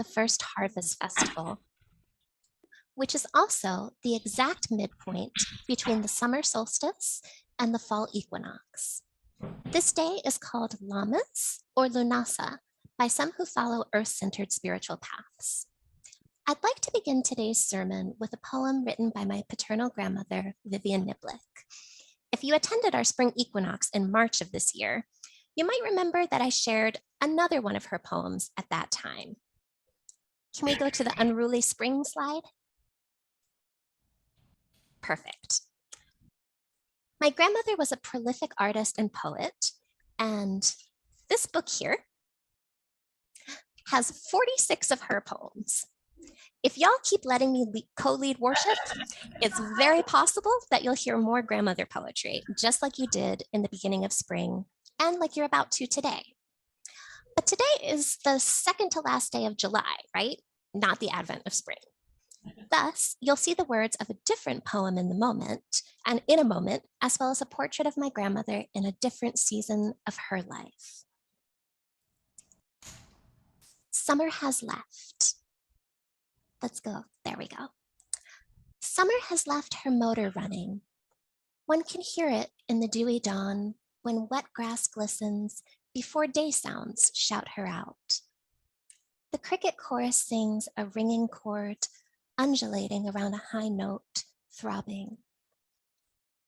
the first harvest festival, which is also the exact midpoint between the summer solstice and the fall equinox. This day is called Lammas or Lunasa by some who follow Earth-centered spiritual paths. I'd like to begin today's sermon with a poem written by my paternal grandmother, Vivian Niblick. If you attended our spring equinox in March of this year, you might remember that I shared another one of her poems at that time. Can we go to the unruly spring slide? Perfect. My grandmother was a prolific artist and poet, and this book here has 46 of her poems. If y'all keep letting me co-lead worship, it's very possible that you'll hear more grandmother poetry, just like you did in the beginning of spring and like you're about to today. But today is the second to last day of July, right? Not the advent of spring. Thus, you'll see the words of a different poem in a moment, as well as a portrait of my grandmother in a different season of her life. Summer has left. Let's go. There we go. Summer has left her motor running. One can hear it in the dewy dawn when wet grass glistens before day sounds shout her out. The cricket chorus sings a ringing chord, undulating around a high note, throbbing.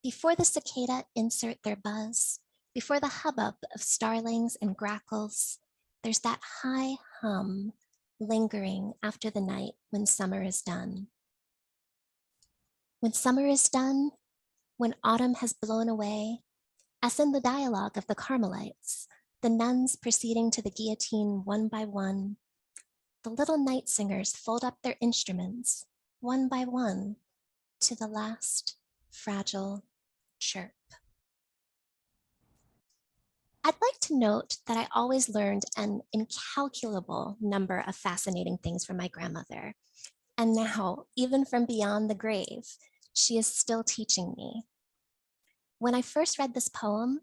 Before the cicada insert their buzz, before the hubbub of starlings and grackles, there's that high hum lingering after the night when summer is done. When summer is done, when autumn has blown away, as in the dialogue of the Carmelites, the nuns proceeding to the guillotine one by one, the little night singers fold up their instruments one by one to the last fragile chirp. I'd like to note that I always learned an incalculable number of fascinating things from my grandmother. And now, even from beyond the grave, she is still teaching me. When I first read this poem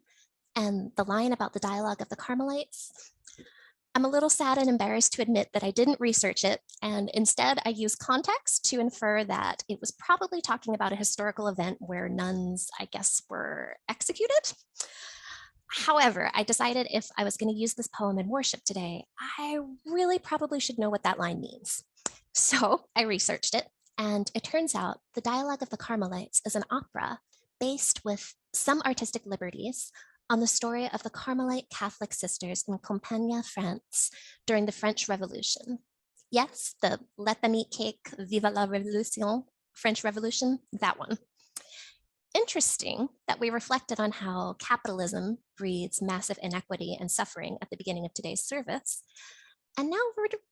and the line about the dialogue of the Carmelites, I'm a little sad and embarrassed to admit that I didn't research it, and instead I used context to infer that it was probably talking about a historical event where nuns, I guess, were executed. However, I decided if I was going to use this poem in worship today, I really probably should know what that line means. So I researched it, and it turns out the Dialogue of the Carmelites is an opera based with some artistic liberties on the story of the Carmelite Catholic sisters in Compiègne, France, during the French Revolution. Yes, the let them eat cake, vive la révolution, French Revolution, that one. Interesting that we reflected on how capitalism breeds massive inequity and suffering at the beginning of today's service. And now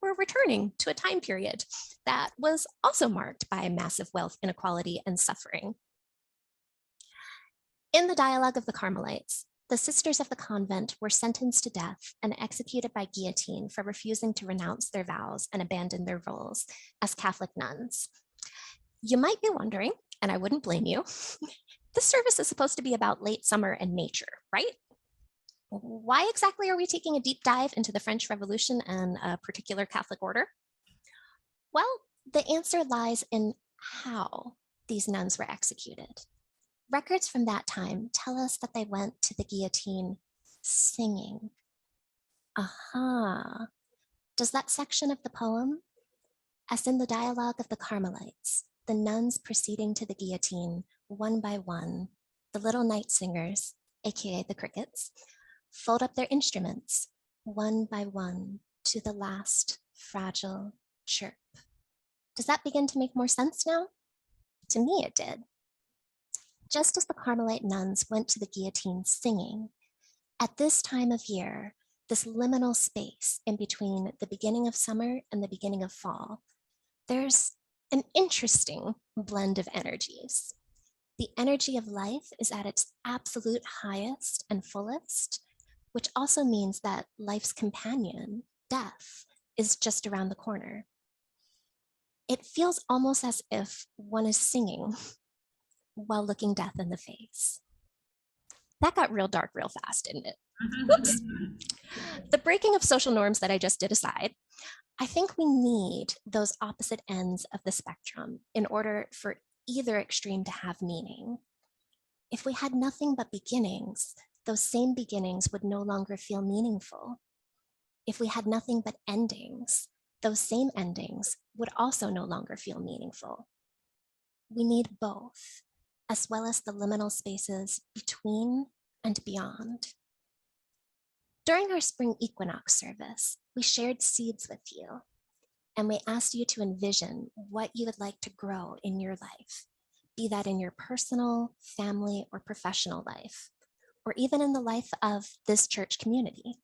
we're returning to a time period that was also marked by massive wealth inequality and suffering. In the Dialogue of the Carmelites, the sisters of the convent were sentenced to death and executed by guillotine for refusing to renounce their vows and abandon their roles as Catholic nuns. You might be wondering, and I wouldn't blame you, this service is supposed to be about late summer and nature, right? Why exactly are we taking a deep dive into the French Revolution and a particular Catholic order? Well, the answer lies in how these nuns were executed. Records from that time tell us that they went to the guillotine singing. Aha. Does that section of the poem, as in the Dialogue of the Carmelites, the nuns proceeding to the guillotine one by one, the little night singers, aka the crickets, fold up their instruments one by one to the last fragile chirp. Does that begin to make more sense now? To me, it did. Just as the Carmelite nuns went to the guillotine singing, at this time of year, this liminal space in between the beginning of summer and the beginning of fall, there's an interesting blend of energies. The energy of life is at its absolute highest and fullest, which also means that life's companion, death, is just around the corner. It feels almost as if one is singing while looking death in the face. That got real dark real fast, didn't it? Whoops. The breaking of social norms that I just did aside, I think we need those opposite ends of the spectrum in order for either extreme to have meaning. If we had nothing but beginnings, those same beginnings would no longer feel meaningful. If we had nothing but endings, those same endings would also no longer feel meaningful. We need both, as well as the liminal spaces between and beyond. During our spring equinox service, we shared seeds with you, and we asked you to envision what you would like to grow in your life, be that in your personal, family, or professional life, or even in the life of this church community.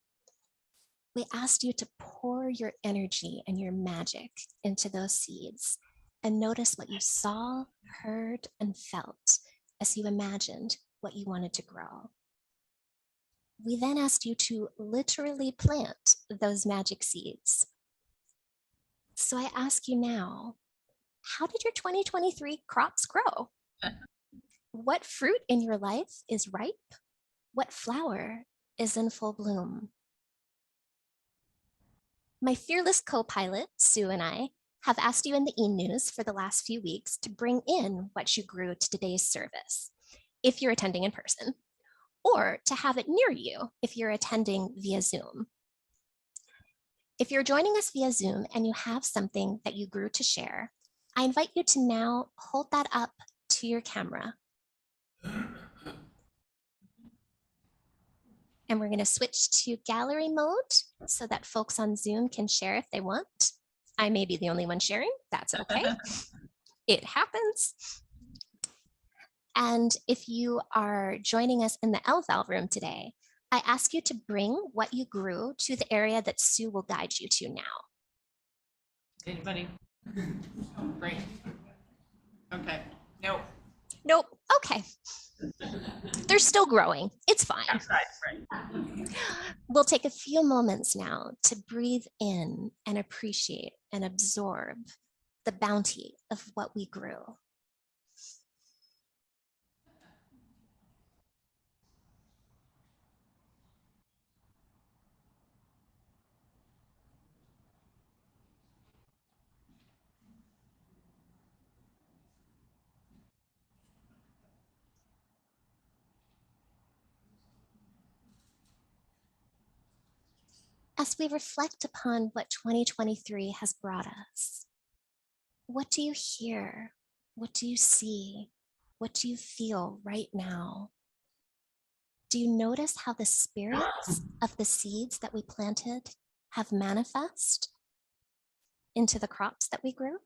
We asked you to pour your energy and your magic into those seeds and notice what you saw, heard, and felt as you imagined what you wanted to grow. We then asked you to literally plant those magic seeds. So I ask you now, how did your 2023 crops grow? What fruit in your life is ripe? What flower is in full bloom? My fearless co-pilot, Sue, and I have asked you in the e-news for the last few weeks to bring in what you grew to today's service, if you're attending in person, or to have it near you if you're attending via Zoom. If you're joining us via Zoom and you have something that you grew to share, I invite you to now hold that up to your camera. And we're going to switch to gallery mode so that folks on Zoom can share if they want. I may be the only one sharing. That's okay. It happens. And if you are joining us in the LVAL room today, I ask you to bring what you grew to the area that Sue will guide you to now. Anybody? Great. Okay. Nope. Nope. Okay. They're still growing. It's fine. Right. We'll take a few moments now to breathe in and appreciate and absorb the bounty of what we grew. As we reflect upon what 2023 has brought us, what do you hear? What do you see? What do you feel right now? Do you notice how the spirits of the seeds that we planted have manifest into the crops that we grew?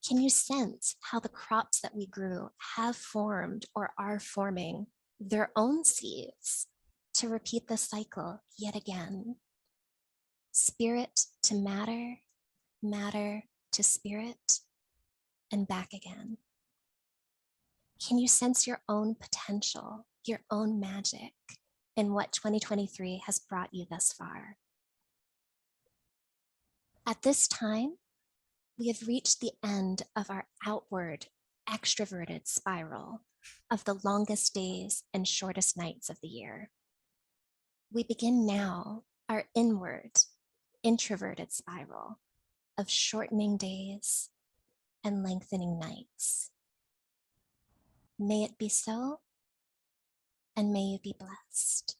Can you sense how the crops that we grew have formed or are forming their own seeds to repeat the cycle yet again? Spirit to matter, matter to spirit, and back again. Can you sense your own potential, your own magic in what 2023 has brought you thus far? At this time, we have reached the end of our outward, extroverted spiral of the longest days and shortest nights of the year. We begin now our inward, introverted spiral of shortening days and lengthening nights. May it be so, and may you be blessed.